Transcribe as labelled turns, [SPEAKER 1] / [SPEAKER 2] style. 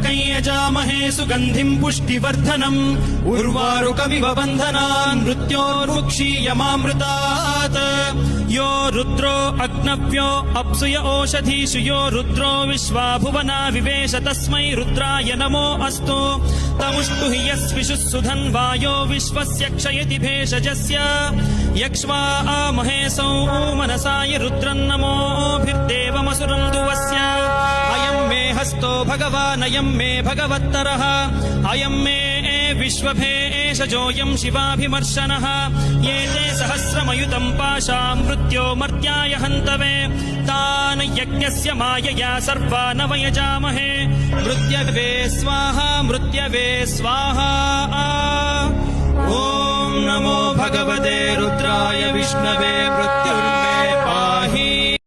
[SPEAKER 1] त्र्यम्बकं यजामहे सुगन्धिं पुष्टिवर्धनम् उर्वारुकमिव बन्धनान् मृत्योर्मुक्षीयमामृतात् यो रुद्रो अग्नव्यो अप्सुय ओषधीषु यो रुद्रो विश्वा भुवना विवेश तस्मै रुद्राय नमो अस्तु तमुष्टु हि यस्विषुः सुधन्वायो विश्वस्य क्षयति भेषजस्य यक्ष्वा महेशौ मनसाय रुद्रन्नमोभिर्देवमसुरं दुवस्य अयं मे हस्तो भगवान् अयं मे भगवत्तरः अयं मे विश्वभेषजोऽयं शिवाभिमर्शनः ये ते सहस्रमयुतं पाशां मृत्यो मर्त्याय हन्तवे तान् यज्ञस्य मायया सर्वान् वयजामहे मृत्यवे स्वाहा मृत्यवे स्वाहा ॐ नमो भगवते रुद्राय विष्णवे मृत्युर्मे